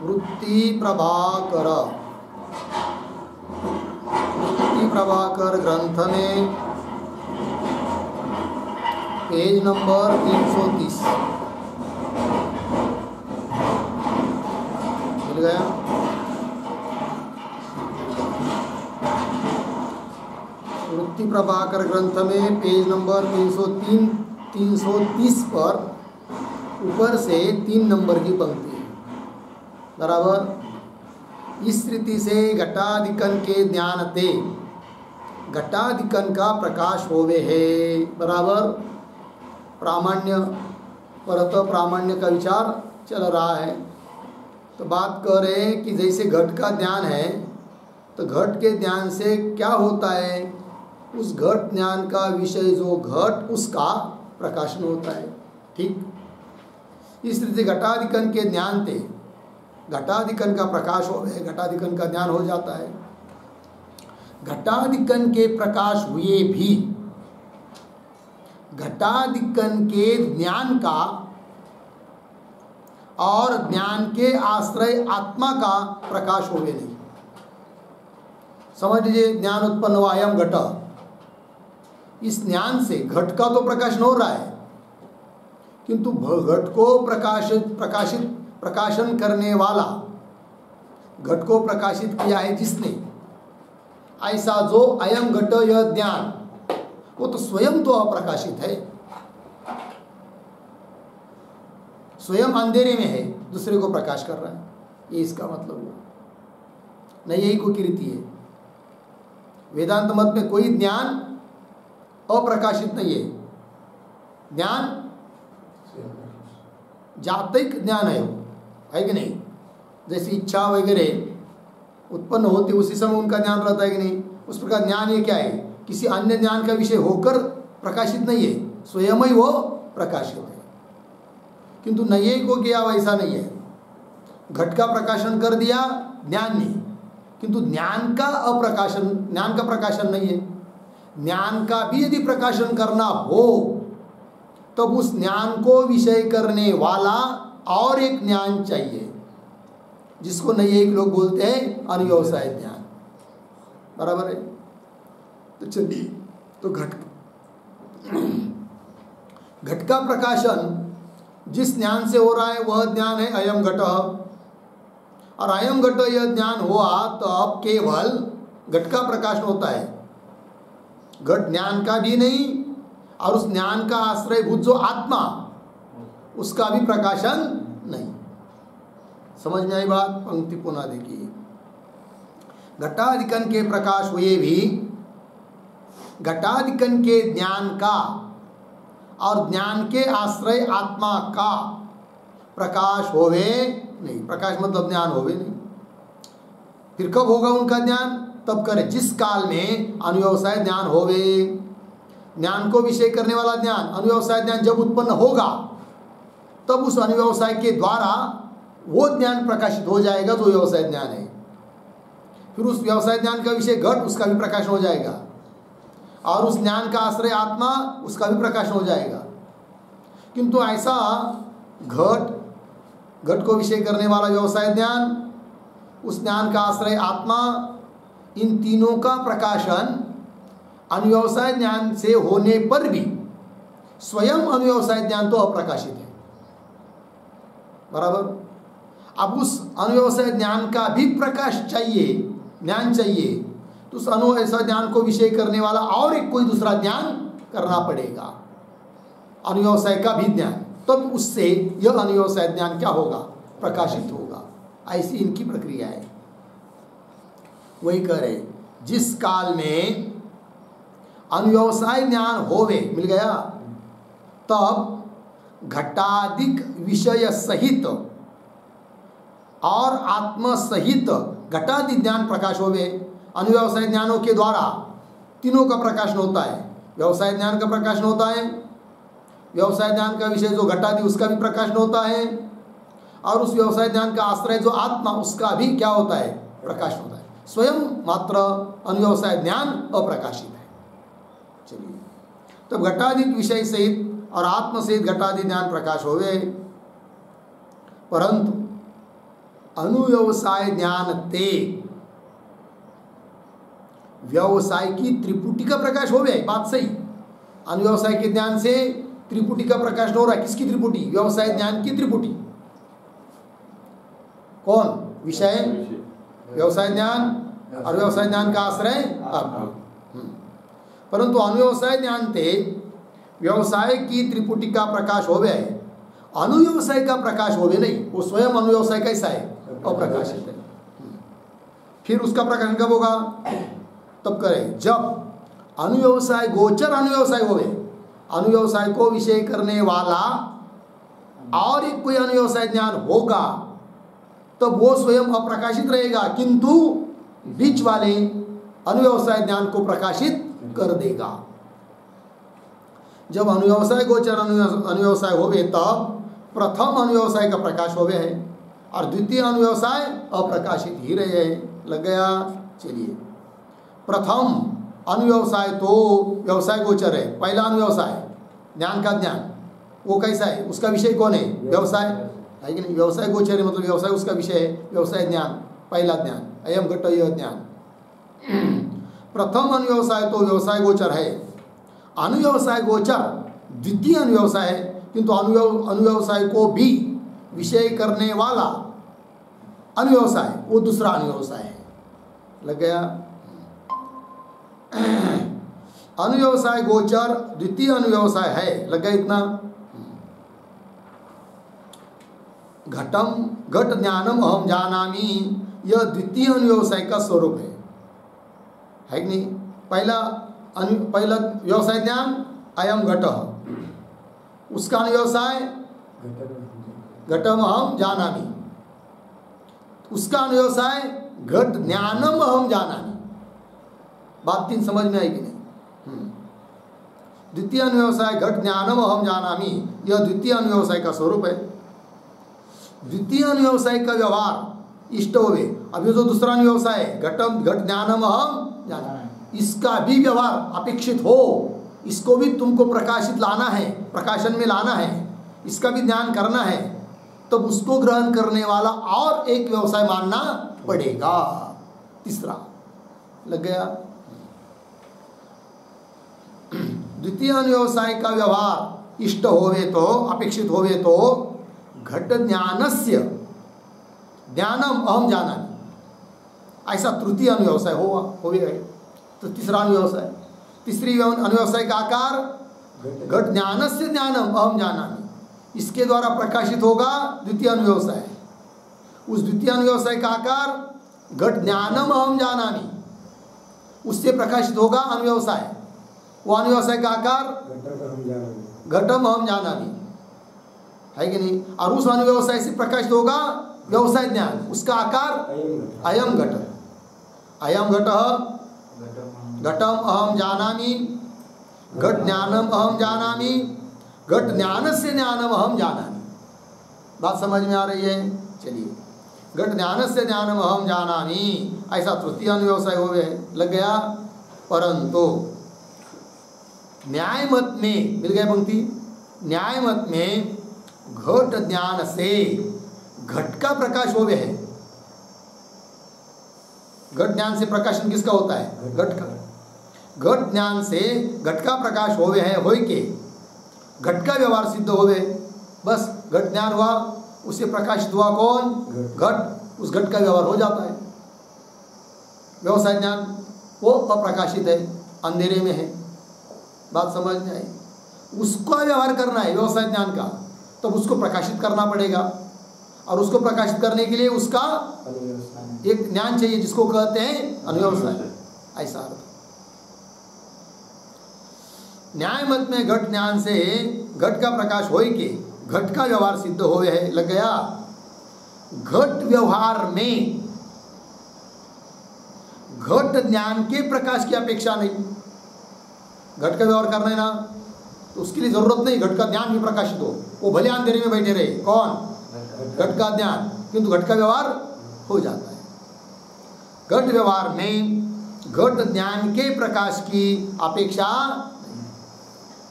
वृत्ति प्रभाकर ग्रंथ में पेज नंबर 330 मिल गया। वृत्ति प्रभाकर ग्रंथ में पेज नंबर 330 पर ऊपर से 3 नंबर की पंक्ति है बराबर। इस रीति से घटाधिकन के ज्ञान ते घटाधिकन का प्रकाश होवे है बराबर। प्रामाण्य परत प्रामाण्य का विचार चल रहा है। तो बात कर रहे हैं कि जैसे घट का ज्ञान है तो घट के ज्ञान से क्या होता है, उस घट ज्ञान का विषय जो घट उसका प्रकाशन होता है। ठीक इस रीति घटाधिकन के ज्ञान थे घटाधिकन का प्रकाश हो गए, घटाधिकन का ज्ञान हो जाता है। घटाधिकन के प्रकाश हुए भी घटाधिकन के ज्ञान का और ज्ञान के आश्रय आत्मा का प्रकाश होवे नहीं। समझ लीजिए ज्ञान उत्पन्न हुआ अयम घट, इस ज्ञान से घट का तो प्रकाशन हो रहा है किंतु घट को प्रकाशन करने वाला, घट को प्रकाशित किया है जिसने, ऐसा जो अयम घट यह ज्ञान वो तो स्वयं तो अप्रकाशित है, स्वयं अंधेरे में है, दूसरे को प्रकाश कर रहा है। ये इसका मतलब हुआ। नहीं यही को कीर्ति है। वेदांत मत में कोई ज्ञान अप्रकाशित नहीं है। ज्ञान जातिक ज्ञान है कि नहीं। जैसी इच्छा वगैरह उत्पन्न होती उसी समय उनका ज्ञान रहता है कि नहीं। उस प्रकार ज्ञान ये क्या है, किसी अन्य ज्ञान का विषय होकर प्रकाशित नहीं है, स्वयं ही वो प्रकाशित है। किंतु नये को किया वैसा नहीं है। घट का प्रकाशन कर दिया ज्ञान ने, किंतु ज्ञान का प्रकाशन नहीं है। ज्ञान का भी यदि प्रकाशन करना हो तब उस ज्ञान को विषय करने वाला और एक ज्ञान चाहिए, जिसको नये लोग बोलते हैं अनुव्यवसाय ज्ञान बराबर है। तो चलिए, तो घट का प्रकाशन जिस ज्ञान से हो रहा है वह ज्ञान है अयम घट। और अयम घट यह ज्ञान हुआ तो अब केवल घट का प्रकाशन होता है, घट ज्ञान का भी नहीं और उस ज्ञान का आश्रयभूत जो आत्मा उसका भी प्रकाशन नहीं। समझ में आई बात। पंक्ति पुनः देखिए। घटाधिकन के प्रकाश हुए भी घटाधिकन के ज्ञान का और ज्ञान के आश्रय आत्मा का प्रकाश होवे नहीं। प्रकाश मतलब ज्ञान होवे नहीं। फिर कब होगा उनका ज्ञान, तब करे जिस काल में अनुव्यवसाय ज्ञान होवे। ज्ञान को विषय करने वाला ज्ञान, अनुव्यवसाय ज्ञान जब उत्पन्न होगा तब उस अनुव्यवसाय के द्वारा वो ज्ञान प्रकाशित हो जाएगा जो व्यवसाय ज्ञान है। फिर उस व्यवसाय ज्ञान का विषय घट, उसका भी प्रकाशन हो जाएगा और उस ज्ञान का आश्रय आत्मा, उसका भी प्रकाशन हो जाएगा। किंतु ऐसा घट को विषय करने वाला व्यवसाय ज्ञान, उस ज्ञान का आश्रय आत्मा, इन तीनों का प्रकाशन अनुव्यवसाय ज्ञान से होने पर भी स्वयं अनुव्यवसाय ज्ञान तो अप्रकाशित है बराबर। अब उस अनुव्यवसाय ज्ञान का भी प्रकाश चाहिए, ज्ञान चाहिए, तो उस अनुव्यवसाय ज्ञान को विषय करने वाला और एक कोई दूसरा ज्ञान करना पड़ेगा, अनुव्यवसाय का भी ज्ञान। तब उससे यह अनुव्यवसाय ज्ञान क्या होगा, प्रकाशित होगा। ऐसी इनकी प्रक्रिया है। वही कह रहे जिस काल में अनुव्यवसाय ज्ञान होवे, मिल गया, तब घटाधिक विषय सहित और आत्म सहित घटादि ज्ञान प्रकाश होवे। अनुव्यवसाय ज्ञानों के द्वारा तीनों का प्रकाशन होता है। व्यवसाय ज्ञान का प्रकाशन होता है, व्यवसाय ज्ञान का विषय जो घटादि उसका भी प्रकाशन होता है, और उस व्यवसाय ज्ञान का आश्रय जो आत्मा उसका भी क्या होता है, प्रकाश होता है। स्वयं मात्र अनुव्यवसाय ज्ञान अप्रकाशित है। चलिए, तो घटाधिक विषय सहित और आत्म सहित घटादि ज्ञान प्रकाश होवे, परंतु अनुव्यवसाय ज्ञान ते व्यवसाय की त्रिपुटी का प्रकाश हो गया, बात सही। अनुव्यवसाय के ज्ञान से त्रिपुटी का प्रकाश हो रहा है। किसकी त्रिपुटी? व्यवसाय ज्ञान की त्रिपुटी। कौन? विषय, व्यवसाय ज्ञान और व्यवसाय ज्ञान का आश्रय आप। परंतु अनुव्यवसाय ज्ञान ते व्यवसाय की त्रिपुटी का प्रकाश हो गया है, अनुव्यवसाय का प्रकाश हो गया नहीं। वो स्वयं अनुव्यवसाय कैसा है? अप्रकाशित है। फिर उसका प्रकाशन कब होगा? तब करें जब अनुव्यवसाय गोचर अनुव्यवसाय हो गए, अनुव्यवसाय को विषय करने वाला और एक कोई अनुव्यवसाय ज्ञान होगा, तब वो स्वयं अप्रकाशित रहेगा, किंतु बीच वाले अनुव्यवसाय ज्ञान को प्रकाशित कर देगा। जब अनुव्यवसाय गोचर अनुव्यवसाय हो गए, तब प्रथम अनुव्यवसाय का प्रकाश हो गया है और द्वितीय अनुव्यवसाय अप्रकाशित ही रहे हैं। लग गया? चलिए, प्रथम अनुव्यवसाय तो व्यवसाय गोचर है। पहला अनुव्यवसाय ज्ञान का ज्ञान, वो कैसा है? उसका विषय कौन है? व्यवसाय है कि नहीं? व्यवसाय गोचर है मतलब व्यवसाय उसका विषय है। व्यवसाय ज्ञान, पहला ज्ञान, अयम घट यह ज्ञान। प्रथम अनुव्यवसाय तो व्यवसाय गोचर है। अनुव्यवसाय गोचर द्वितीय अनुव्यवसाय है, किंतु अनुव्यवसाय को भी विषय करने वाला अनुव्यवसाय वो दूसरा अनुव्यवसाय है। लग गया? अनुव्यवसाय गोचर द्वितीय अनुव्यवसाय है। लग गया इतना? घटम घट ज्ञानम अहम जानामि, यह द्वितीय अनुव्यवसाय का स्वरूप है कि नहीं? पहला व्यवसाय ज्ञान अयम घट, उसका अनुव्यवसाय घटम अहम जानामि, उसका अनुव्यवसाय घट ज्ञानम अहम जानामि। बात तीन समझ में आई कि नहीं? द्वितीय अनुव्यवसाय घट ज्ञानम अहम जानामि, यह द्वितीय अनुव्यवसाय का स्वरूप है। द्वितीय अनुव्यवसाय का व्यवहार इष्ट हो गए। अभी जो दूसरा अनुव्यवसाय है घटम घट ज्ञानम अहम जानामि, इसका भी व्यवहार अपेक्षित हो, इसको भी तुमको प्रकाशित लाना है, प्रकाशन में लाना है, इसका भी ध्यान करना है, तब तो उसको ग्रहण करने वाला और एक व्यवसाय मानना पड़ेगा, तीसरा। लग गया? द्वितीय अनुव्यवसाय का व्यवहार इष्ट होवे तो, अपेक्षित होवे तो घट ज्ञानस्य ज्ञानम अहम जानामि, ऐसा तृतीय अनुव्यवसाय हो गया। तो तीसरा अनुव्यवसाय, तीसरी अनुव्यवसाय का आकार घट ज्ञानस्य ज्ञानम अहम जानामि, इसके द्वारा प्रकाशित होगा द्वितीय अनुव्यवसाय। उस द्वितीय अनुव्यवसाय का आकार घट ज्ञानम अहम जानामि, उससे प्रकाशित होगा अनुव्यवसाय। वो अनुव्यवसाय का आकार घटम अहम जानामि, है कि नहीं? और उस अनुव्यवसाय से प्रकाशित होगा व्यवसाय ज्ञान, उसका आकार अयम घट। अयम घट घटम अहम जानामि, घट ज्ञानम अहम जानामि, घट ज्ञानस्य ज्ञानम अहम जानामि। बात समझ में आ रही है? चलिए, घट ज्ञानस्य ज्ञानम अहम जानामि, ऐसा तृतीय अनुव्यवसाय हो गए। लग गया? परंतु न्याय मत में मिल गए पंक्ति, न्याय मत में घट ज्ञान से घट का प्रकाश हो गया है। घट ज्ञान से प्रकाशन किसका होता है? घट का। घट ज्ञान से घट का प्रकाश हो गया है, हो के घट का व्यवहार सिद्ध हो गए। बस घट ज्ञान हुआ, उससे प्रकाशित हुआ कौन? घट। उस घट का व्यवहार हो जाता है। व्यवसाय ज्ञान वो अप्रकाशित है, अंधेरे में है। बात समझ में आई? उसका व्यवहार करना है व्यवसाय ज्ञान का, तब तो उसको प्रकाशित करना पड़ेगा, और उसको प्रकाशित करने के लिए उसका एक ज्ञान चाहिए जिसको कहते हैं अनुव्यवसाय। ऐसा अर्थ। न्याय मत में घट ज्ञान से घट का प्रकाश हो के घट का व्यवहार सिद्ध हो है। लग गया? घट व्यवहार में घट ज्ञान के प्रकाश की अपेक्षा नहीं। घट का व्यवहार करना है ना, तो उसके लिए जरूरत नहीं घट का ज्ञान भी प्रकाशित हो। वो भले अंधेरे में बैठे रहे, कौन? घट का ज्ञान, किंतु घट का व्यवहार हो जाता है। घट व्यवहार में घट ज्ञान के प्रकाश की अपेक्षा,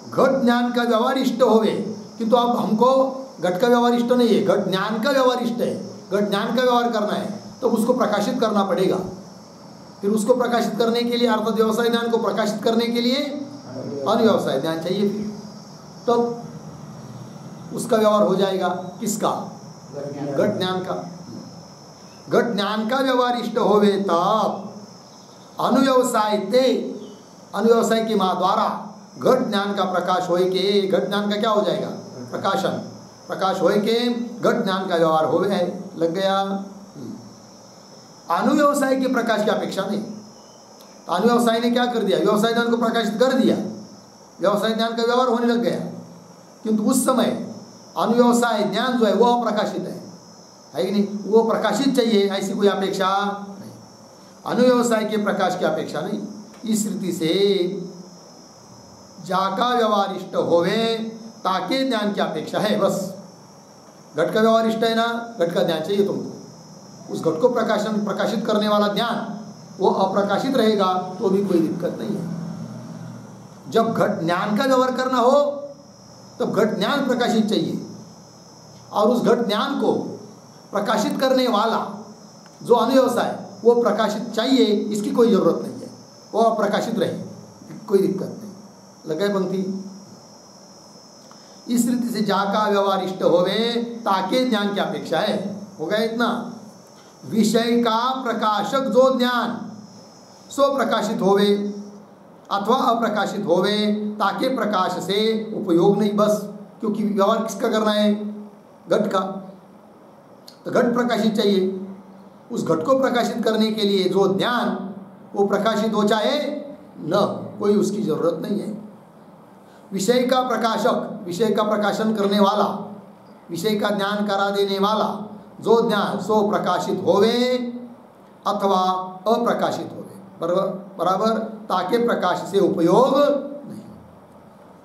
घट ज्ञान का व्यवहार इष्ट होवे, किंतु अब हमको घट का व्यवहार इष्ट नहीं है, घट ज्ञान का व्यवहार इष्ट है। घट ज्ञान का व्यवहार करना है तो उसको प्रकाशित करना पड़ेगा। फिर उसको प्रकाशित करने के लिए अर्थात व्यवसाय ज्ञान को प्रकाशित करने के लिए अनव्यवसाय ज्ञान चाहिए। फिर तो उसका व्यवहार हो जाएगा किसका? घट ज्ञान का। घट ज्ञान का व्यवहार इष्ट होवे तब अनुव्यवसाय ते अनुव्यवसाय के माँ द्वारा घट ज्ञान का प्रकाश होए के घट ज्ञान का क्या हो जाएगा? प्रकाशन। प्रकाश होए के घट ज्ञान का व्यवहार हो लग गया। अनुव्यवसाय के प्रकाश की अपेक्षा नहीं। तो अनुव्यवसाय ने क्या कर दिया? व्यवसाय ज्ञान को प्रकाशित कर दिया, व्यवसाय ज्ञान का व्यवहार होने लग गया। किंतु उस समय अनुव्यवसाय ज्ञान जो है वो अप्रकाशित है कि नहीं? वो प्रकाशित चाहिए, ऐसी कोई अपेक्षा नहीं। अनुव्यवसाय के प्रकाश की अपेक्षा नहीं। इस रीति से जाका व्यवहार इष्ट होवे ताके ज्ञान की अपेक्षा है। बस घट का व्यवहार इष्ट है ना, घट का ज्ञान चाहिए तुमको। उस घट को प्रकाशित करने वाला ज्ञान वो अप्रकाशित रहेगा तो भी कोई दिक्कत नहीं है। जब घट ज्ञान का व्यवहार करना हो तब घट ज्ञान प्रकाशित चाहिए, और उस घट ज्ञान को प्रकाशित करने वाला जो अनुव्यवसाय वो प्रकाशित चाहिए, इसकी कोई जरूरत नहीं है, वो अप्रकाशित रहे, कोई दिक्कत नहीं। लगे पंक्ति? इस रीति से जाका व्यवहार इष्ट होवे ताके ज्ञान की अपेक्षा है। हो गया इतना? विषय का प्रकाशक जो ज्ञान सो प्रकाशित होवे अथवा अप्रकाशित होवे ताके प्रकाश से उपयोग नहीं। बस क्योंकि व्यवहार किसका करना है? घट का। तो घट प्रकाशित चाहिए, उस घट को प्रकाशित करने के लिए जो ज्ञान वो प्रकाशित हो चाहे न, कोई उसकी जरूरत नहीं है। विषय का प्रकाशक, विषय का प्रकाशन करने वाला, विषय का ज्ञान करा देने वाला जो ज्ञान सो प्रकाशित होवे अथवा अप्रकाशित होवे, बराबर ताके प्रकाश से उपयोग नहीं।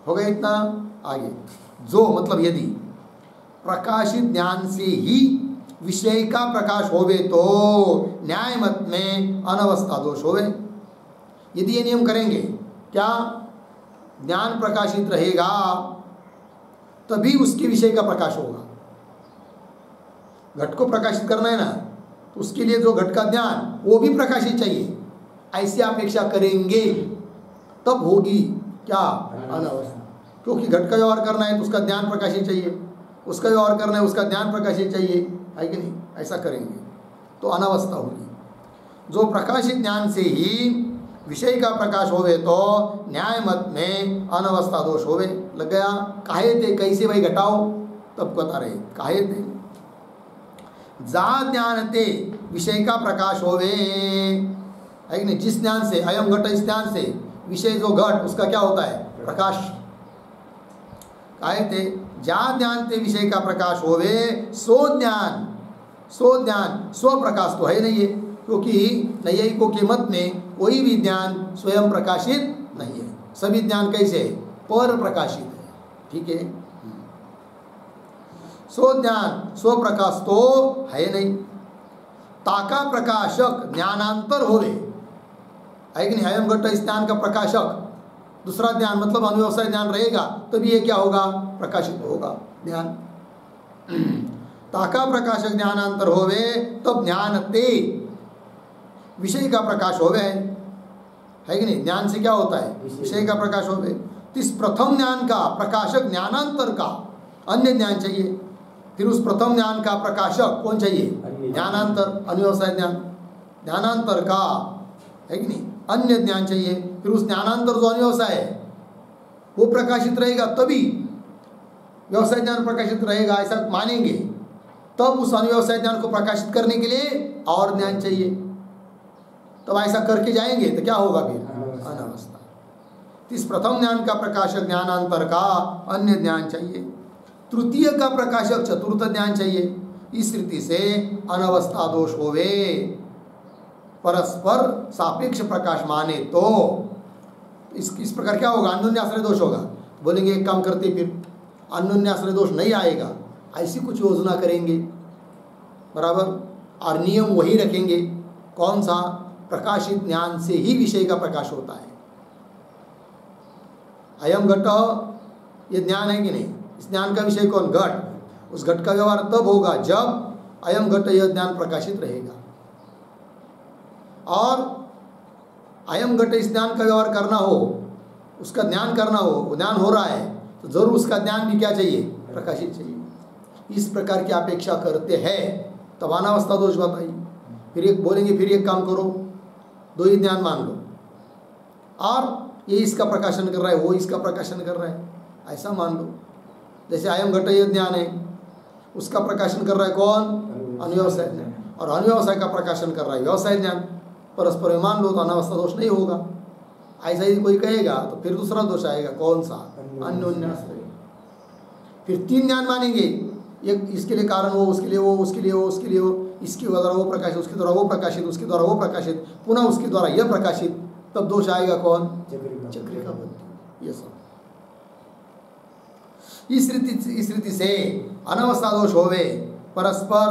हो गया इतना? आगे जो मतलब यदि प्रकाशित ज्ञान से ही विषय का प्रकाश होवे तो न्याय मत में अनवस्था दोष होवे। यदि ये नियम करेंगे क्या? ज्ञान प्रकाशित रहेगा तभी उसके विषय का प्रकाश होगा। घट को प्रकाशित करना है ना, तो उसके लिए जो घट का ज्ञान वो भी प्रकाशित चाहिए, ऐसी अपेक्षा करेंगे तब होगी क्या? अनवस्था। क्योंकि घट का व्यवहार करना है तो उसका ज्ञान प्रकाशित चाहिए, उसका व्यवहार करना है उसका ज्ञान प्रकाशित चाहिए, है कि नहीं? ऐसा करेंगे तो अनवस्था होगी। जो प्रकाशित ज्ञान से ही विषय का प्रकाश होवे तो न्याय मत में अनवस्था दोष होवे। लग गया? काहे थे कैसे भाई घटाओ? तब बता रहे काहे थे। जा ज्ञान ते विषय का प्रकाश होवे, है कि नहीं? जिस ज्ञान से अयम घट, इस ज्ञान से विषय जो घट उसका क्या होता है? प्रकाश। काहे थे? जा ज्ञान ते विषय का प्रकाश होवे सो ज्ञान स्व प्रकाश तो है नहीं है, क्योंकि नैयायिकों के मत में कोई भी ज्ञान स्वयं प्रकाशित नहीं है। सभी ज्ञान कैसे? पर प्रकाशित है। ठीक है? सो ज्ञान स्व प्रकाश तो है नहीं। ताका प्रकाशक ज्ञानांतर होवे, है कि नहीं? अयम घट इस ज्ञान का प्रकाशक दूसरा ज्ञान मतलब अनुव्यवसाय ज्ञान रहेगा तभी ये क्या होगा? प्रकाशित होगा ज्ञान। ताका प्रकाशक ज्ञानांतर होवे तब ज्ञान ते विषय का प्रकाश होवे, है कि नहीं? ज्ञान से क्या होता है? विषय का प्रकाश होवे। तो इस प्रथम ज्ञान का प्रकाशक ज्ञानांतर का अन्य ज्ञान चाहिए। फिर उस प्रथम ज्ञान का प्रकाशक कौन चाहिए? ज्ञानांतर, अनुव्यवसाय ज्ञान। ज्ञानांतर का, है कि नहीं? अन्य ज्ञान चाहिए। फिर उस ज्ञानांतर जो अनुव्यवसाय है वो प्रकाशित रहेगा तभी व्यवसाय ज्ञान प्रकाशित रहेगा, ऐसा मानेंगे। तब उस अनुव्यवसाय ज्ञान को प्रकाशित करने के लिए और ज्ञान चाहिए। तब ऐसा करके जाएंगे तो क्या होगा? फिर अनवस्था। इस प्रथम ज्ञान का प्रकाशक ज्ञानांतर का अन्य ज्ञान चाहिए। तृतीय का प्रकाशक चतुर्थ ज्ञान चाहिए। इस रीति से अनवस्था दोष होवे। परस्पर सापेक्ष प्रकाश माने तो इस प्रकार क्या होगा? अन्योन्याश्रय दोष होगा। बोलेंगे एक काम करते, फिर अन्योन्याश्रय दोष नहीं आएगा, ऐसी कुछ योजना करेंगे, बराबर। और नियम वही रखेंगे, कौन सा? प्रकाशित ज्ञान से ही विषय का प्रकाश होता है। अयम घट ये ज्ञान है कि नहीं? इस ज्ञान का विषय कौन? घट। उस घट का व्यवहार तब होगा जब अयम घट यह ज्ञान प्रकाशित रहेगा। और अयम घट इस ज्ञान का व्यवहार करना हो, उसका ज्ञान करना हो, वो ज्ञान हो रहा है तो जरूर उसका ज्ञान भी क्या चाहिए, प्रकाशित चाहिए। इस प्रकार की अपेक्षा करते हैं तब अनावस्था दोष बताइए। फिर एक बोलेंगे फिर एक काम करो, दो ही ज्ञान मान लो और ये इसका प्रकाशन कर रहा है, वो इसका प्रकाशन कर रहा है, ऐसा मान लो। जैसे अयम घट यह ज्ञान है, उसका प्रकाशन कर रहा है कौन, अनुव्यवसाय ज्ञान, और अनुव्यवसाय का प्रकाशन कर रहा है व्यवसाय ज्ञान। परस्पर मान लो तो अनावस्था दोष नहीं होगा। ऐसा ही कोई कहेगा तो फिर दूसरा दोष आएगा, कौन सा, अन्योन्याश्रय। फिर तीन ज्ञान मानेंगे, एक इसके लिए कारण वो, उसके लिए वो, उसके लिए वो, उसके लिए वो, इसके द्वारा वो प्रकाशित, उसके द्वारा वो प्रकाशित, उसके द्वारा वो प्रकाशित, पुनः उसके द्वारा यह प्रकाशित, तब दोष आएगा कौन, चक्रिका बुद्धि। ये सब इस रीति से अनावस्था दोष होवे, परस्पर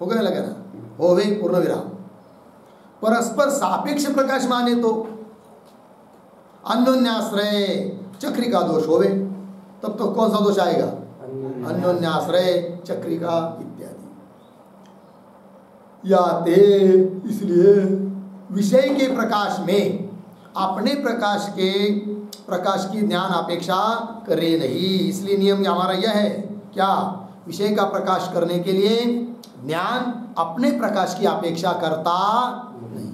हो गए लगे ना, होवे पूर्ण विराम। परस्पर सापेक्ष प्रकाश माने तो अन्योन्याश्रय चक्रिका दोष होवे, तब तो कौन सा दोष आएगा, अन्योन्याश्रय चक्रिका इत्यादि। या ते इसलिए विषय के प्रकाश में अपने प्रकाश की ज्ञान अपेक्षा करे नहीं। इसलिए नियम हमारा यह है, क्या, विषय का प्रकाश करने के लिए ज्ञान अपने प्रकाश की अपेक्षा करता नहीं।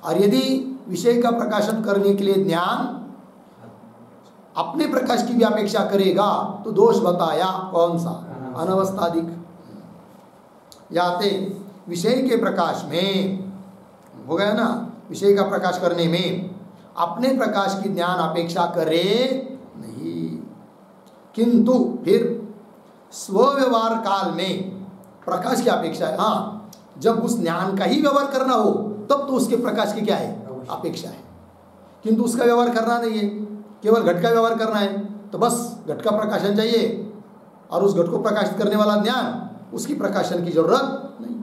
और यदि विषय का प्रकाशन करने के लिए ज्ञान अपने प्रकाश की भी अपेक्षा करेगा तो दोष बताया कौन सा, अनावस्थादिक। याते विषय के प्रकाश में हो गया ना, विषय का प्रकाश करने में अपने प्रकाश की ज्ञान अपेक्षा करे नहीं, किंतु फिर स्वव्यवहार काल में प्रकाश की अपेक्षा है। हाँ, जब उस ज्ञान का ही व्यवहार करना हो तब तो उसके प्रकाश की क्या है, अपेक्षा है। किंतु उसका व्यवहार करना नहीं है, केवल घट का व्यवहार करना है, तो बस घट का प्रकाशन चाहिए और उस घट को प्रकाशित करने वाला ज्ञान, उसकी प्रकाशन की जरूरत नहीं।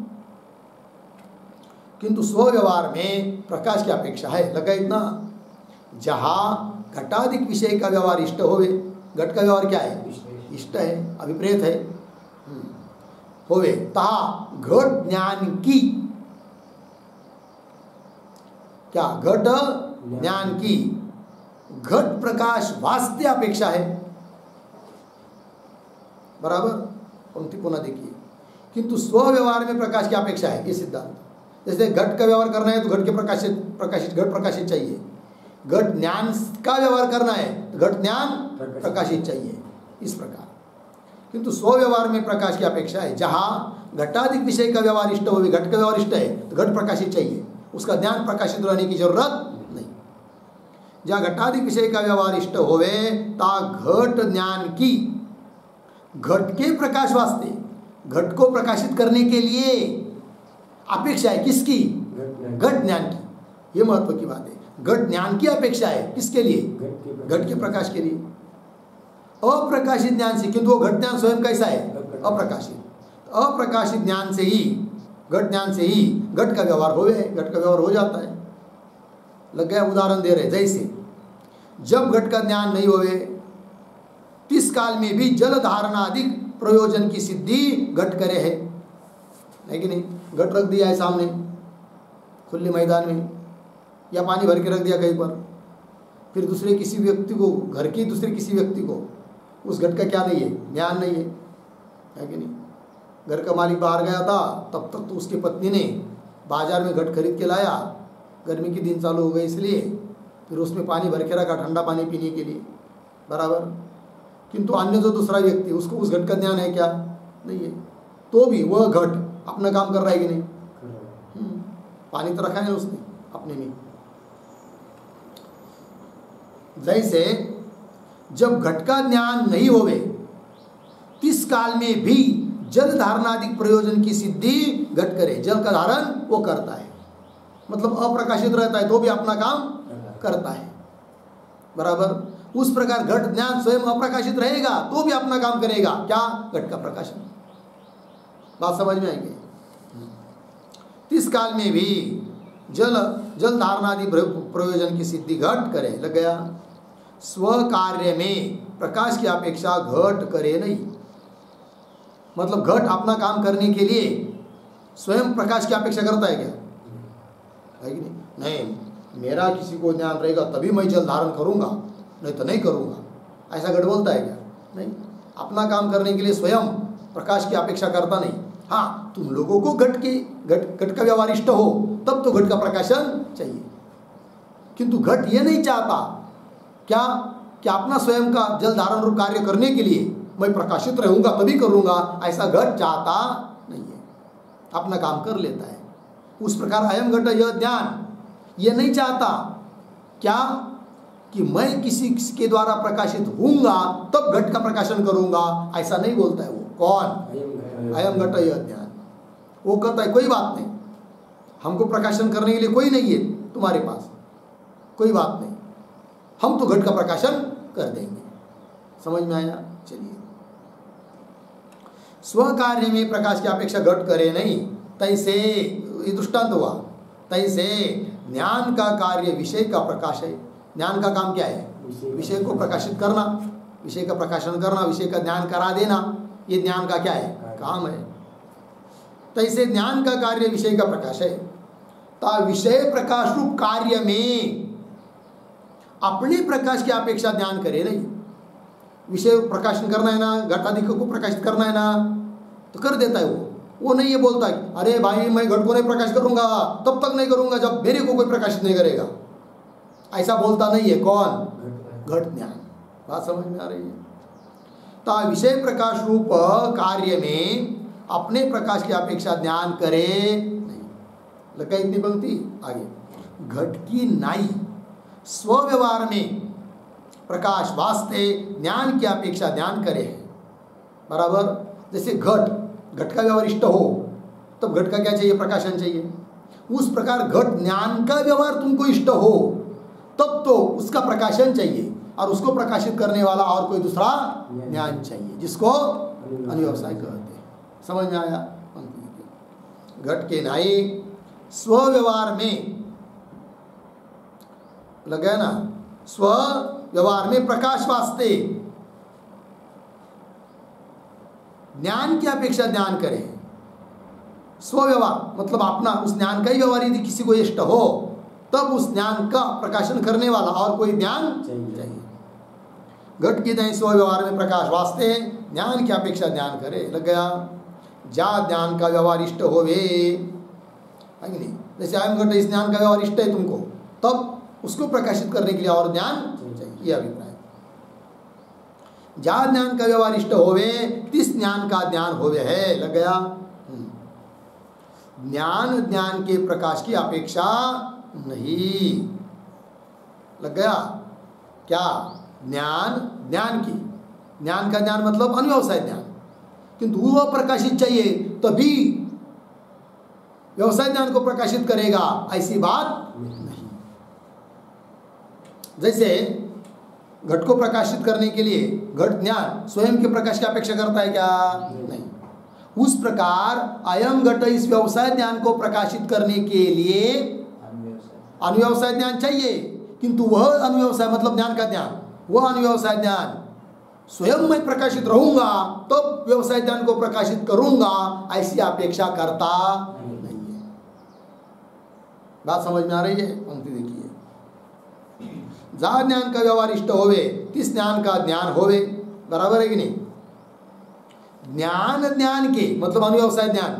किंतु स्वव्यवहार में प्रकाश की अपेक्षा है। लगा इतना, जहाँ घटाधिक विषय का व्यवहार इष्ट होवे, घट का व्यवहार क्या है, इष्ट है, अभिप्रेत है, होवे तहा घट ज्ञान की, क्या, घट ज्ञान की घट प्रकाश वास्ते अपेक्षा है। बराबर, पंक्ति पुनः देखिए, किंतु स्वव्यवहार में प्रकाश की अपेक्षा है, ये सिद्धांत। जैसे घट का व्यवहार करना है तो घट के घट प्रकाशित चाहिए, घट ज्ञान का व्यवहार करना है तो घट ज्ञान प्रकाशित चाहिए, इस प्रकार। किंतु स्वव्यवहार में प्रकाश की अपेक्षा है। जहाँ घटाधिक विषय का व्यवहार इष्ट हो, घट का व्यवहार इष्ट है तो घट प्रकाशित चाहिए, उसका ज्ञान प्रकाशित रहने की जरूरत नहीं। जहाँ घटाधिक विषय का व्यवहार इष्ट होवे ता घट ज्ञान की, घट के प्रकाश वास्ते, घट को प्रकाशित करने के लिए अपेक्षा है, किसकी, घट ज्ञान की। ये महत्व की बात है, घट ज्ञान की अपेक्षा है, किसके लिए, घट के प्रकाश के लिए। अप्रकाशित ज्ञान से, किंतु वो घट ज्ञान स्वयं कैसा है, अप्रकाशित। अप्रकाशित ज्ञान से ही, घट ज्ञान से ही घट का व्यवहार होवे, घट का व्यवहार हो जाता है। लग गया, उदाहरण दे रहे, जैसे जब घट का ज्ञान नहीं होवे तिस काल में भी जल धारणाधिक प्रयोजन की सिद्धि घट करे है कि नहीं। घट रख दिया है सामने खुले मैदान में, या पानी भर के रख दिया कहीं पर, फिर दूसरे किसी व्यक्ति को, घर की दूसरे किसी व्यक्ति को उस घट का क्या नहीं है, ज्ञान नहीं है कि नहीं। घर का मालिक बाहर गया था, तब तक तो उसकी पत्नी ने बाजार में घट खरीद के लाया, गर्मी के दिन चालू हो गए इसलिए, फिर उसमें पानी भर के रखा ठंडा पानी पीने के लिए, बराबर। किंतु अन्य जो दूसरा व्यक्ति, उसको उस घट का ज्ञान है क्या, नहीं है, तो भी वह घट अपना काम कर रहा है कि नहीं, पानी तो रखा है उसने अपने में। जैसे जब घट का ज्ञान नहीं होवे तिस काल में भी जल धारणाधिक प्रयोजन की सिद्धि घट करे, जल का धारण वो करता है, मतलब अप्रकाशित रहता है तो भी अपना काम करता है, बराबर। उस प्रकार घट ज्ञान स्वयं अप्रकाशित रहेगा तो भी अपना काम करेगा, क्या, घट का प्रकाशन। बात समझ में आएगी। तिस काल में भी जल धारणादि प्रयोजन की सिद्धि घट करे। लग गया, स्व कार्य में प्रकाश की अपेक्षा घट करे नहीं, मतलब घट अपना काम करने के लिए स्वयं प्रकाश की अपेक्षा करता है क्या? है कि नहीं? नहीं, मेरा किसी को ज्ञान रहेगा तभी मैं जल धारण करूंगा, नहीं तो नहीं करूंगा, ऐसा घट बोलता है क्या? नहीं, अपना काम करने के लिए स्वयं प्रकाश की अपेक्षा करता नहीं। हाँ, तुम लोगों को घट का व्यवहार इष्ट हो तब तो घट का प्रकाशन चाहिए, किंतु घट ये नहीं चाहता क्या कि अपना स्वयं का जल धारण रूप कार्य करने के लिए मैं प्रकाशित रहूंगा तभी करूंगा, ऐसा घट चाहता नहीं है, अपना काम कर लेता है। उस प्रकार अयम घट यह ज्ञान ये नहीं चाहता क्या कि मैं किसी के द्वारा प्रकाशित होऊंगा तब घट का प्रकाशन करूंगा, ऐसा नहीं बोलता है वो। कौन? अयम घट यह ज्ञान। वो कहता है कोई बात नहीं, हमको प्रकाशन करने के लिए कोई नहीं है तुम्हारे पास, कोई बात नहीं, हम तो घट का प्रकाशन कर देंगे। समझ में आया? चलिए, स्व कार्य में प्रकाश की अपेक्षा घट करे नहीं, तैसे ये दृष्टांत हुआ। तैसे ज्ञान का कार्य विषय का प्रकाश है। ज्ञान का काम क्या है? विषय को प्रकाशित करना, विषय का प्रकाशन करना, विषय का ज्ञान करा देना, ये ज्ञान का क्या है? काम है। तैसे ज्ञान का कार्य विषय का प्रकाश है। ता विषय प्रकाश रूप कार्य में अपने प्रकाश की अपेक्षा ज्ञान करे नहीं। विषय प्रकाशन करना है ना, घटाधिक को प्रकाशित करना है ना, तो कर देता है वो नहीं ये बोलता है अरे भाई मैं घट को नहीं प्रकाशित करूंगा, तब तक नहीं करूंगा जब मेरे को कोई प्रकाशित नहीं करेगा, ऐसा बोलता नहीं है। कौन? घट ज्ञान। बात समझ में आ रही है? ता विषय प्रकाश रूप कार्य में अपने प्रकाश की अपेक्षा ज्ञान करे नहीं। लगा इतनी पंक्ति? आगे, घट की नाई स्वव्यवहार में प्रकाश वास्ते ज्ञान की अपेक्षा ज्ञान करे है। बराबर? जैसे घट का व्यवहार इष्ट हो तब घट का क्या चाहिए? प्रकाशन चाहिए। उस प्रकार घट ज्ञान का व्यवहार तुमको इष्ट हो तब तो उसका प्रकाशन चाहिए, और उसको प्रकाशित करने वाला और कोई दूसरा ज्ञान चाहिए, जिसको अनुव्यवसाय कहते हैं। समझ में आया? घट के नाई स्वव्यवहार में लग गया ना, स्व व्यवहार में प्रकाश वास्ते ज्ञान की अपेक्षा ज्ञान करे। स्वव्यवहार मतलब अपना उस ज्ञान का ही व्यवहार यदि किसी को इष्ट हो तब उस ज्ञान का प्रकाशन करने वाला और कोई ज्ञान चाहिए। घट की नहीं स्वव्यवहार में प्रकाश वास्ते ज्ञान की अपेक्षा ज्ञान करे। लग गया? जा ज्ञान का व्यवहार इष्ट होवे, नहीं, जैसे अयम घट इस ज्ञान का व्यवहार इष्ट है तुमको, तब उसको प्रकाशित करने के लिए और ज्ञान चाहिए, यह अभिप्राय। जा ज्ञान का व्यवहार इष्ट होवे तिस ज्ञान का ज्ञान होवे है। लग गया? ज्ञान के प्रकाश की अपेक्षा नहीं। लग गया? क्या? ज्ञान का ज्ञान मतलब अनुव्यवसाय ज्ञान, किंतु वह प्रकाशित चाहिए तभी व्यवसाय ज्ञान को प्रकाशित करेगा, ऐसी बात नहीं। जैसे घट को प्रकाशित करने के लिए घट ज्ञान स्वयं के प्रकाश की अपेक्षा करता है क्या? नहीं। उस प्रकार अयम घट इस व्यवसाय ज्ञान को प्रकाशित करने के लिए अनुव्यवसाय ज्ञान चाहिए, किंतु वह अनुव्यवसाय मतलब ज्ञान का ज्ञान, वह अनुव्यवसाय ज्ञान स्वयं मैं प्रकाशित रहूंगा तो व्यवसाय ज्ञान को प्रकाशित करूंगा, ऐसी अपेक्षा करता नहीं है। बात समझ में आ रही है? पंक्ति देखिए, जा ज्ञान का व्यवहार इष्ट होवे किस ज्ञान का ज्ञान होवे। बराबर है कि नहीं? ज्ञान के मतलब अनुव्यवसाय ज्ञान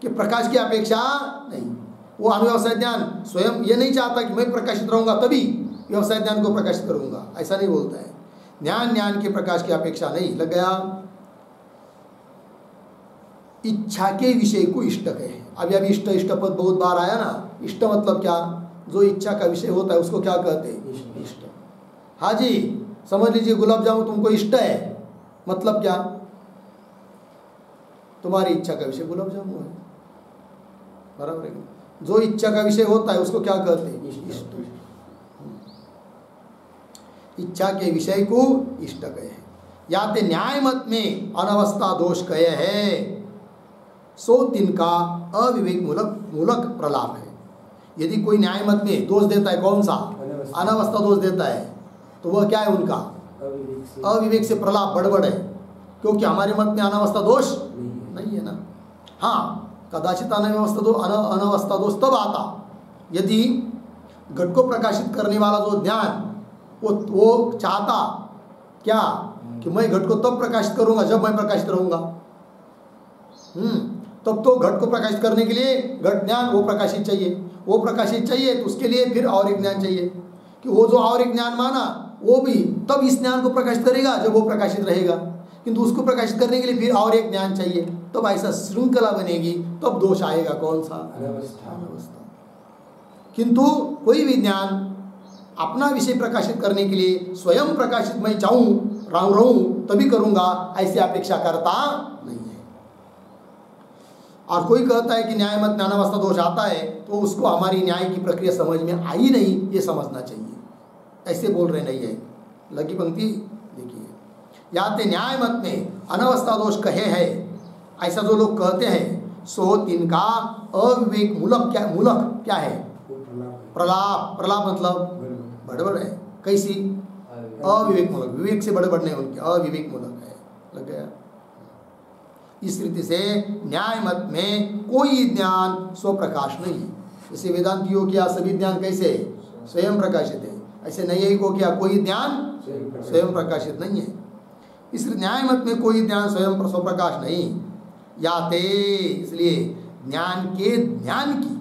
के प्रकाश की अपेक्षा नहीं। वो अनुव्यवसाय ज्ञान स्वयं ये नहीं चाहता कि मैं प्रकाशित रहूंगा तभी व्यवसाय ज्ञान को प्रकाशित करूंगा, ऐसा नहीं बोलता है। ज्ञान के प्रकाश की अपेक्षा नहीं। लग गया? इच्छा के विषय को इष्ट कहे। अभी इष्ट पद बहुत बार आया ना। इष्ट मतलब क्या? जो इच्छा का विषय होता है उसको क्या कहते हैं? इष्ट। हाँ जी, समझ लीजिए गुलाब जामुन तुमको इष्ट है, मतलब क्या? तुम्हारी इच्छा का विषय गुलाब जामुन है। बराबर है? जो इच्छा का विषय होता है उसको क्या कहते हैं? इष्ट। इच्छा के विषय को इष्ट कहे। या ते न्याय मत में अनवस्था दोष कहे है, सो तिनका अविवेक मूलक प्रलाप है। यदि कोई न्याय मत में दोष देता है, कौन सा? अनवस्था दोष देता है, तो वह क्या है? उनका अविवेक से प्रलाप बड़बड़ है, क्योंकि हमारे मत में अनवस्था दोष नहीं है ना। हाँ, कदाचित अनवस्था दोष तब आता यदि घट को प्रकाशित करने वाला जो ज्ञान वो चाहता क्या कि मैं घट को तब प्रकाशित करूंगा जब मैं प्रकाशित रहूंगा। तब तो घट को प्रकाशित करने के लिए घट ज्ञान वो प्रकाशित चाहिए, वो प्रकाशित चाहिए तो उसके लिए फिर और एक ज्ञान चाहिए कि वो जो और एक ज्ञान माना वो भी तब इस ज्ञान को प्रकाशित करेगा जब वो प्रकाशित रहेगा, किंतु उसको प्रकाशित करने के लिए फिर और एक ज्ञान चाहिए, तब ऐसा श्रृंखला बनेगी, तब दोष आएगा कौन सा? अनवस्था। किंतु कोई भी ज्ञान अपना विषय प्रकाशित करने के लिए स्वयं प्रकाशित मैं चाहूँ रहूँ तभी करूँगा ऐसी अपेक्षा करता नहीं है। और कोई कहता है कि न्याय मत ज्ञानावस्था दोष आता है तो उसको हमारी न्याय की प्रक्रिया समझ में आई नहीं, ये समझना चाहिए, ऐसे बोल रहे नहीं है। लगी पंक्ति देखिए, याते न्याय मत में अनवस्था दोष कहे है, ऐसा जो लोग कहते हैं सो तिनका अविवेक मूलक क्या है? प्रलाप। प्रलाप मतलब बड़बड़ है। कैसी? अविवेक मूलक, विवेक से बड़बड़ नहीं, उनके अविवेक मूलक है। लग गया? इस रीति से न्याय मत में कोई ज्ञान स्वप्रकाश नहीं। जैसे वेदांतियों क्या सभी ज्ञान कैसे स्वयं प्रकाशित है, ऐसे नहीं को क्या कोई ज्ञान स्वयं प्रकाशित नहीं है। इसलिए न्याय मत में कोई ज्ञान स्वयं स्वप्रकाश नहीं। याते इसलिए ज्ञान के ज्ञान की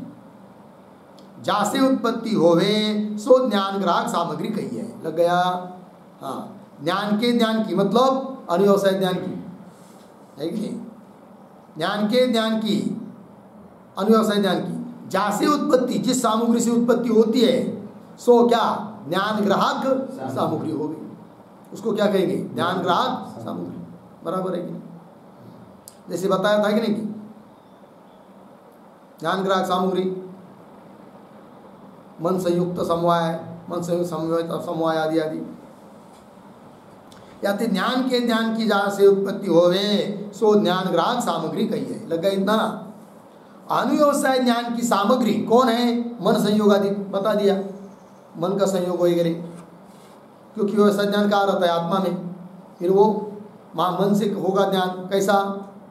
जासे उत्पत्ति होवे सो ज्ञान ग्राहक सामग्री कही है। लग गया? हाँ, ज्ञान के ज्ञान की मतलब अनुव्यवसाय ज्ञान की है कि नहीं? ज्ञान के ज्ञान की अनुव्यवसाय ज्ञान की जासे उत्पत्ति, जिस सामग्री से उत्पत्ति होती है सो क्या ज्ञान ग्राहक सामग्री होगी, उसको क्या कहेंगे? ज्ञान ग्राहक सामग्री। बराबर है कि नहीं? जैसे बताया था कि नहीं कि ज्ञान ग्राहक सामग्री मन संयुक्त समवाय, मन संयुक्त समवाय आदि आदि। या तो ज्ञान के ज्ञान की जहाँ से उत्पत्ति होवे सो ज्ञान ग्राहक सामग्री कही है। लग गया इतना? अनुव्यवसाय ज्ञान की सामग्री कौन है? मन संयोग आदि बता दिया, मन का संयोग वगैरह, क्योंकि व्यवसाय ज्ञान का रहता है आत्मा में, फिर वो मन से होगा ज्ञान कैसा?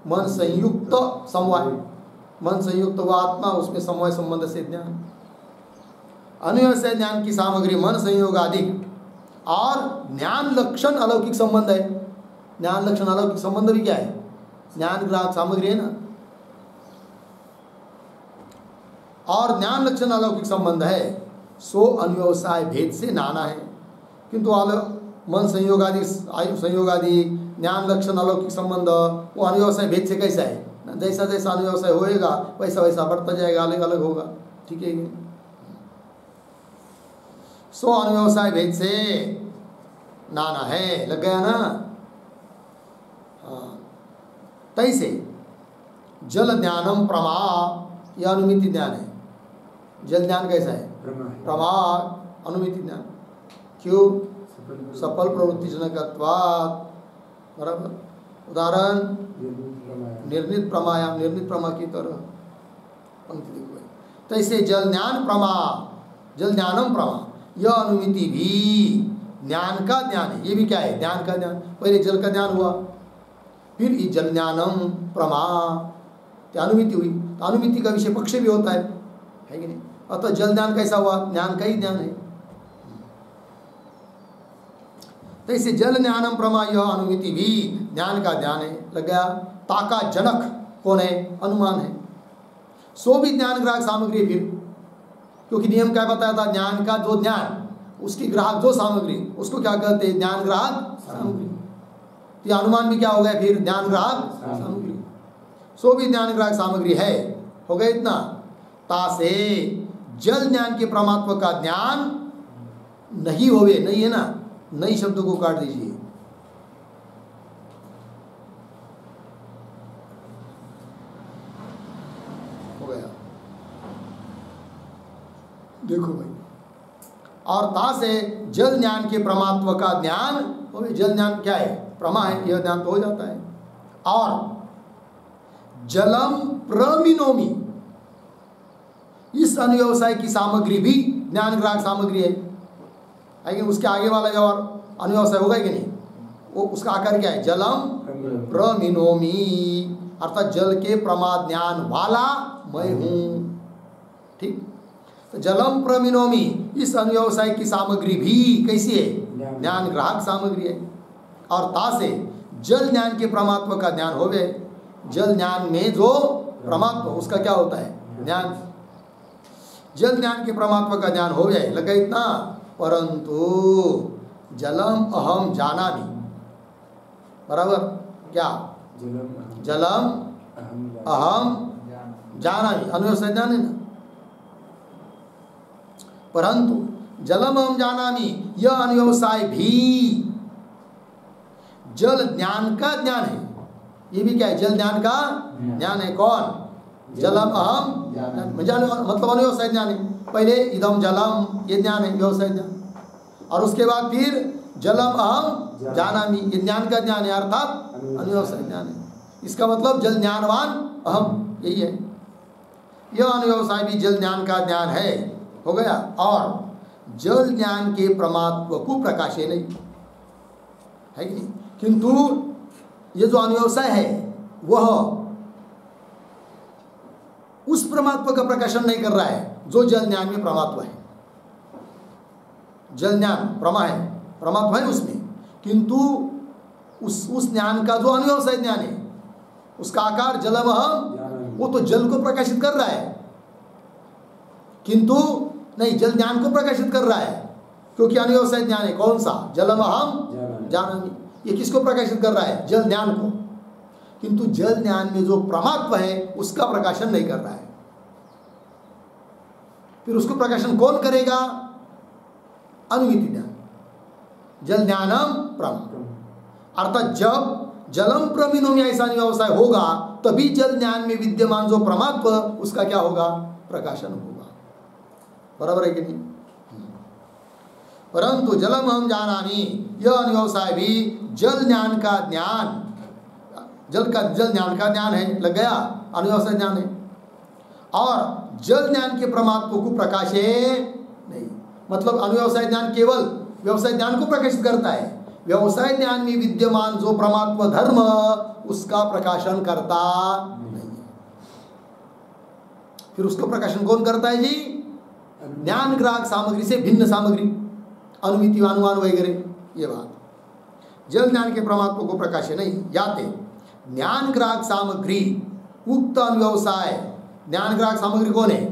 मन संयुक्त समवाय, मन संयुक्त वो आत्मा, उसमें समवाय संबंध से ज्ञान। अनुव्यवसाय ज्ञान की सामग्री मन संयोग आदि और ज्ञान लक्षण अलौकिक संबंध है। ज्ञान लक्षण अलौकिक संबंध भी क्या है? ज्ञान ग्राहक सामग्री है ना। और ज्ञान लक्षण अलौकिक संबंध है सो अनुव्यवसाय भेद से नाना है, किंतु मन संयोग आदि आयु संयोग आदि ज्ञान लक्षण अलौकिक संबंध वो अनुव्यवसाय भेद से कैसा है? जैसा जैसा अनुव्यवसाय होएगा वैसा वैसा बढ़ता जाएगा, अलग अलग होगा। ठीक है? सो अनुव्यवसाय भेद से नाना है। लग गया ना? हाँ, तैसे जल ज्ञानम प्रमा, यह अनुमिति ज्ञान है। जल ज्ञान कैसा है? प्रमा अनुमिति ज्ञान। क्यों? सफल प्रवृत्ति जनकत्वात्। बराबर? उदाहरण निर्णित प्रमायाम, निर्णित प्रमा की तरह पंक्ति देखो। तैसे जल ज्ञान प्रमा, जल ज्ञानम प्रमा, यह अनुमिति भी ज्ञान का ज्ञान है। ये भी क्या है? ज्ञान का ज्ञान। पहले जल का ज्ञान हुआ, फिर ये जल ज्ञानम प्रमा, अनुमिति हुई। तो अनुमिति का विषय पक्ष भी होता है कि नहीं? अतः जल ज्ञान कैसा हुआ? ज्ञान का ही ज्ञान है। तो इसे जल ज्ञानम प्रमा, यह अनुमिति भी ज्ञान का ज्ञान है। लग गया? ताका जनक कौन है? अनुमान है। सो भी ज्ञान ग्राहक सामग्री, फिर क्योंकि नियम क्या बताया था? ज्ञान का जो ज्ञान उसकी ग्राहक जो सामग्री उसको क्या कहते हैं? ज्ञान ग्राहक सामग्री। तो अनुमान भी क्या हो गया फिर? ज्ञान ग्राहक सामग्री। सो भी ज्ञान ग्राहक सामग्री है। हो गया इतना? तासे जल ज्ञान के परमात्मा का ज्ञान नहीं होवे, नहीं है ना, नई शब्दों को काट दीजिए। हो गया? देखो भाई, और ता से जल ज्ञान के परमात्मा का ज्ञान होवे। जल ज्ञान क्या है? प्रमा है, यह ज्ञान तो हो जाता है। और जलम प्रमिनोमी, इस अनुव्यवसाय की सामग्री भी ज्ञान ग्राहक सामग्री है। लेकिन उसके आगे वाला जो और अनुव्यवसाय होगा कि नहीं, वो उसका आकार क्या है? जलम प्रमिनोमी, अर्थात जल के प्रमाद ज्ञान वाला मैं हूं। ठीक, तो जलम प्रमिनोमी इस अनुव्यवसाय की सामग्री भी कैसी है? ज्ञान ग्राहक सामग्री है। और ता से जल ज्ञान के परमात्मा का ज्ञान हो गए। जल ज्ञान में जो परमात्मा उसका क्या होता है? ज्ञान। जल ज्ञान के परमात्मा का ज्ञान हो गया लगा इतना। परंतु जलम अहम जानामि, बराबर क्या? जलम अहम जानामि अनुव्यवसाय ज्ञान है ना। परंतु जलम अहम जानामि यह अनुव्यवसाय भी जल ज्ञान का ज्ञान है। ये भी क्या है? जल ज्ञान का ज्ञान है। कौन? जलम अहम मतलब अनुव्यवसाय ज्ञान है। पहले इदम जलम ये ज्ञान है, व्यवसाय ज्ञान, और उसके बाद फिर जलम अहम जानामि ये ज्ञान का ज्ञान है, अर्थात अनुव्यवसाय ज्ञान है। इसका मतलब जल ज्ञानवान अहम, यही है। यह अनुव्यवसाय भी जल ज्ञान का ज्ञान है, हो गया। और जल ज्ञान के परमात्मा को प्रकाशे नहीं है कि नहीं, किंतु ये जो अनुव्यवसाय है वह उस परमात्मा का प्रकाशन नहीं कर रहा है जो जल ज्ञान में परमात्मा है। जल ज्ञान परमात्मा है उसमें, किंतु उस ज्ञान का जो अनुव्यवसाय ज्ञान है उसका आकार जलमहम, वो तो जल को प्रकाशित कर रहा है, किंतु नहीं जल ज्ञान को प्रकाशित कर रहा है, क्योंकि अनुव्यवसाय ज्ञान है कौन सा? जलमहम जानामि। ये किसको प्रकाशित कर रहा है? जल ज्ञान को, किंतु जल ज्ञान में जो परमात्मा है उसका प्रकाशन नहीं कर रहा है। फिर उसको प्रकाशन कौन करेगा? अनुमिति ज्ञान, जल ज्ञानम प्रमा। अर्थात जब जलम प्रमिनो में ऐसा व्यवसाय होगा तभी जल ज्ञान में विद्यमान जो परमात्मा उसका क्या होगा? प्रकाशन होगा। बराबर है कि नहीं? परंतु जलम हम जानामि यह अनुव्यवसाय भी जल ज्ञान का ज्ञान, जल ज्ञान का ज्ञान है, लग गया, अनुव्यवसाय ज्ञान है। और जल ज्ञान के परमात्मा को प्रकाशे नहीं, मतलब अनुव्यवसाय ज्ञान केवल व्यवसाय ज्ञान को प्रकाशित करता है, व्यवसाय ज्ञान में विद्यमान जो परमात्मा धर्म उसका प्रकाशन करता नहीं है। फिर उसका प्रकाशन कौन करता है जी? ज्ञान ग्राहक सामग्री से भिन्न सामग्री, अनुमिति अनुमान वगैरह। ये बात जल ज्ञान के परमात्मा को प्रकाश नहीं, याते ज्ञान ग्राहक सामग्री उक्त अनुव्यवसाय। ज्ञान ग्राहक सामग्री कौन है?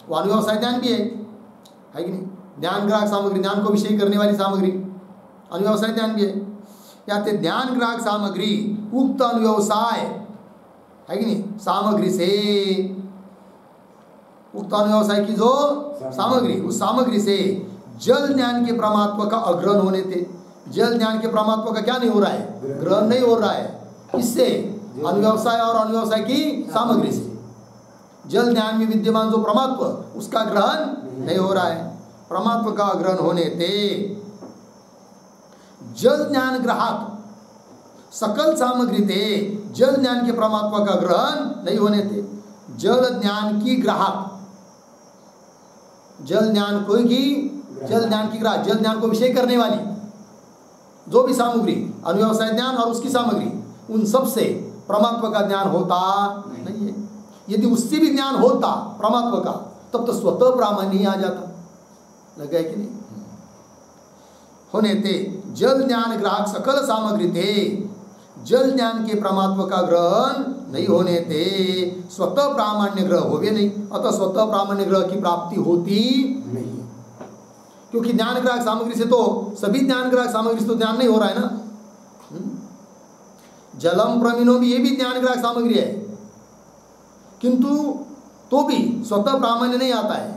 वो अनुव्यवसाय ज्ञान भी है कि नहीं? ज्ञान ग्राहक सामग्री ज्ञान को विषय करने वाली सामग्री अनुव्यवसाय ज्ञान भी है। याते ज्ञान ग्राहक सामग्री उक्त अनुव्यवसाय है कि नहीं? सामग्री से, उक्त अनुव्यवसाय की जो सामग्री, उस सामग्री से जल ज्ञान के परमात्मा का अग्रहण होने थे। जल ज्ञान के परमात्मा का क्या नहीं हो रहा है? ग्रहण नहीं हो रहा है। किससे? अनुव्यवसाय और अनुव्यवसाय की सामग्री से। जल ज्ञान में विद्यमान जो परमात्मा उसका ग्रहण नहीं हो रहा है, परमात्मा का ग्रहण होने थे। जल ज्ञान ग्राहक सकल सामग्री थे, जल ज्ञान के परमात्मा का ग्रहण नहीं होने थे। जल ज्ञान की ग्राहक, जल ज्ञान को की, जल ज्ञान की ग्राहक, जल ज्ञान को विषय करने वाली जो भी सामग्री, अनुव्यवसाय ज्ञान और उसकी सामग्री, उन सब से परमात्मा का ज्ञान होता नहीं है। यदि उससे भी ज्ञान होता परमात्मा का तब तो स्वतः प्रामाण्य ही आ जाता, लगा है कि नहीं? होने थे जल ज्ञान ग्राहक सकल सामग्री थे, जल ज्ञान के परमात्मा का ग्रहण नहीं होने थे, स्वतः प्रामाण्य ग्रह हो भी नहीं, अतः स्वतः प्रामाण्य ग्रह की प्राप्ति होती नहीं, क्योंकि ज्ञान ग्राहक सामग्री से तो सभी ज्ञान ग्राहक सामग्री से तो ज्ञान नहीं हो रहा है ना। जलम प्रमिनो भी ये भी ज्ञान ग्राहक सामग्री है, किंतु तो भी स्वतः प्रामाण्य नहीं आता है,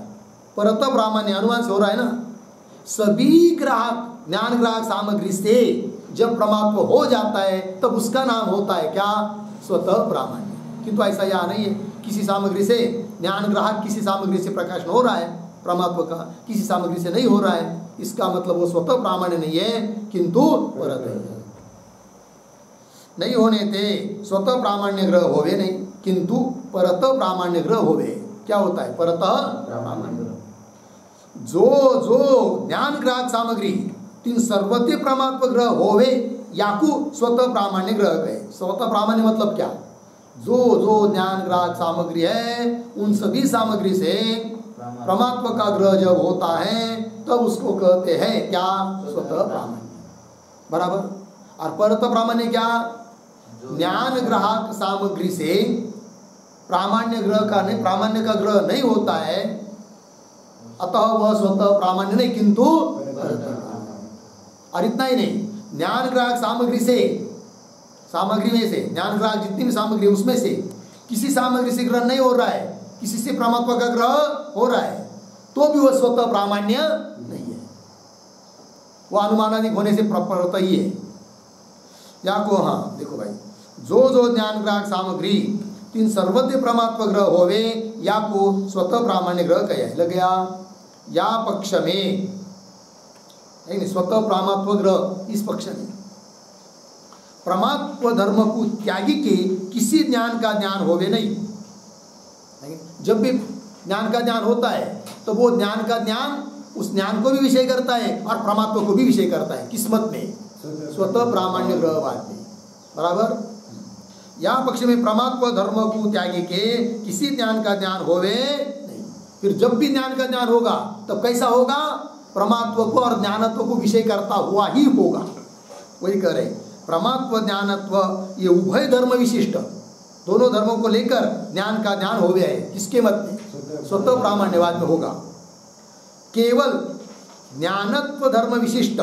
परतः प्रामाण्य अनुमान से हो रहा है ना। सभी ग्राहक ज्ञान ग्राहक सामग्री से जब परमात्मा हो जाता है तब उसका नाम होता है क्या? स्वतः प्रामाण्य। किंतु ऐसा यहाँ नहीं है, किसी सामग्री से ज्ञान ग्राहक, किसी सामग्री से प्रकाशन हो रहा है परमात्मा का, किसी सामग्री से नहीं हो रहा है, इसका मतलब वो स्वतः प्रामाण्य नहीं है, किंतु परत है। नहीं होने थे स्वतः प्रामाण्य ग्रह होवे नहीं, किंतु परतः प्रामाण्य ग्रह होवे। क्या होता है? परतः प्रामाण्य ग्रह। जो ज्ञान ग्राहक सामग्री तीन सर्वत्र परमात्मा ग्रह होवे याकू स्वतः प्रामाण्य ग्रह गए। स्वतः प्रामाण्य मतलब क्या? जो जो ज्ञान ग्राहक सामग्री है उन सभी सामग्री से प्रमात्व का ग्रह जब होता है तब उसको कहते हैं क्या? स्वतः प्रामाण्य। बराबर। और परत प्रामाण्य क्या? ज्ञान ग्राहक सामग्री से प्रामाण्य ग्रह का नहीं, प्रामाण्य का ग्रह नहीं होता है, अतः वह स्वतः प्रामाण्य नहीं किंतु और इतना ही नहीं, ज्ञान ग्राहक सामग्री से, सामग्री में से ज्ञान ग्राहक जितनी भी सामग्री उसमें से किसी सामग्री से ग्रह नहीं हो रहा है, किसी से परमात्मा का ग्रह हो रहा है, तो भी वह स्वतः प्रामाण्य नहीं है, वह अनुमानादिक होने से परत ही है। या को हाँ देखो भाई, जो जो ज्ञान ग्राहक सामग्री तीन सर्वत्र परमात्मा ग्रह होवे या को स्वतः प्रामाण्य ग्रह कहे। लग गया या पक्ष में स्वतः प्रामात्व ग्रह, इस पक्ष में परमात्व धर्म को त्यागी के किसी ज्ञान का ज्ञान होवे नहीं। जब भी ज्ञान का ज्ञान होता है तो वो ज्ञान का ज्ञान उस ज्ञान को भी विषय करता है और परमात्मा को भी विषय करता है, किस्मत में स्वतः प्रामाण्य ग्रहवाद में। बराबर। या पक्ष में परमात्मा धर्म को त्यागी के किसी ज्ञान का ज्ञान होवे नहीं। फिर जब भी ज्ञान का ज्ञान होगा तब कैसा होगा? परमात्मा को और ज्ञानत्व को विषय करता हुआ ही होगा। वही कह रहे परमात्मा ज्ञानत्व ये उभय धर्म विशिष्ट, दोनों धर्मों को लेकर ज्ञान का ज्ञान हो गया है। किसके मत में? स्वतः प्रामाण्यवाद में होगा। केवल ज्ञानत्व धर्म विशिष्ट,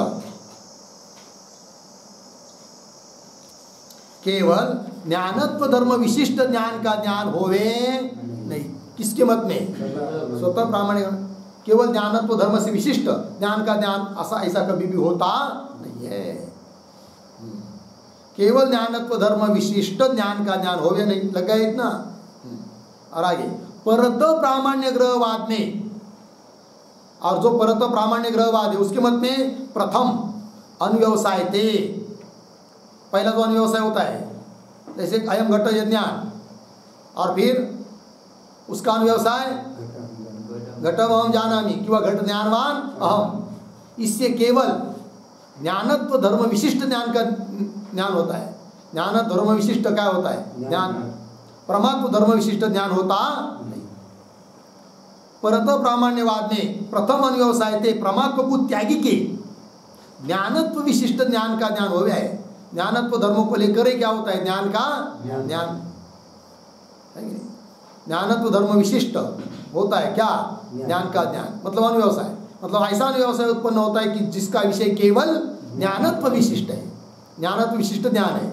केवल ज्ञानत्व धर्म विशिष्ट ज्ञान का ज्ञान होवे नहीं। किसके मत में? स्वतः प्रामाण्य। केवल ज्ञानत्व धर्म से विशिष्ट ज्ञान का ज्ञान ऐसा कभी भी होता नहीं है। केवल ज्ञानत्व धर्म विशिष्ट ज्ञान का ज्ञान होवे नहीं। लग गया इतना। और आगे परत प्रामाण्य ग्रहवाद में, और जो परत प्रामाण्य ग्रहवाद है उसके मत में प्रथम अनव्यवसायते, पहला तो अनव्यवसाय होता है, जैसे अयम घट ज्ञान, और फिर उसका अनव्यवसाय घटम अहम जानामि कि वह घट ज्ञानवान अहम। इससे केवल ज्ञानत्व धर्म विशिष्ट ज्ञान का ज्ञान होता है। ज्ञान धर्म विशिष्ट क्या होता है? ज्ञान। परमात्म धर्म विशिष्ट ज्ञान होता नहीं। परत प्रामाण्यवाद में प्रथम अनव्यवसायते परमात्मा को त्यागी के ज्ञानत्व विशिष्ट ज्ञान का ज्ञान हो गया है। ज्ञानत्व धर्मों को लेकर ही क्या होता है? ज्ञान का ज्ञान। ज्ञानत्व धर्म विशिष्ट होता है क्या? ज्ञान का ज्ञान मतलब अनव्यवसाय, मतलब ऐसा अनव्यवसाय उत्पन्न होता है कि जिसका विषय केवल ज्ञानत्व विशिष्ट है, ज्ञानत्व विशिष्ट ज्ञान है।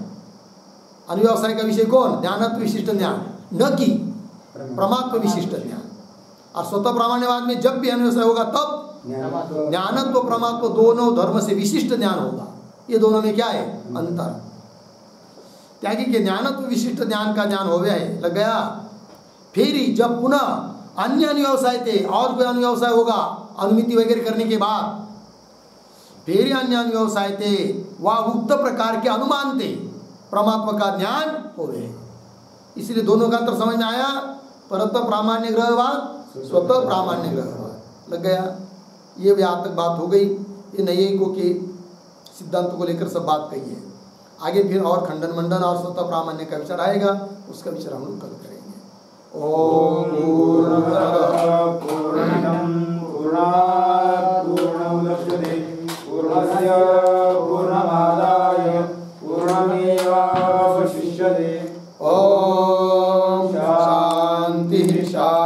अनव्यवसाय का विषय कौन? ज्ञानत्व विशिष्ट ज्ञान, न कि परमात्म विशिष्ट ज्ञान। और स्वतः प्रामाण्यवाद में जब भी अनव्यवसाय होगा तब ज्ञानत्व परमात्म दोनों धर्म से विशिष्ट ज्ञान होगा। ये दोनों में क्या है? अंतर। त्यागी के ज्ञानत्व विशिष्ट ज्ञान का ज्ञान हो गया है। लग गया। फिर जब पुनः अन्य अनव्यवसाय थे और कोई अनव्यवसाय होगा अनुमिति वगैरह करने के बाद, फिर अन्य अनव्यवसाय थे वह उक्त प्रकार के अनुमान थे परमात्मा का ज्ञान हो गए। इसलिए दोनों का अंतर समझ में आया। परत प्रामाण्य ग्रहवाद, स्वतः प्रामाण्य ग्रहवाद। लग गया। ये भी आज तक बात हो गई। ये नैयायिकों के सिद्धांत को लेकर सब बात कही है। आगे फिर और खंडन मंडन और स्वतः प्रामाण्य का विचार आएगा, उसका विचार हम लोग कल करेंगे। ओम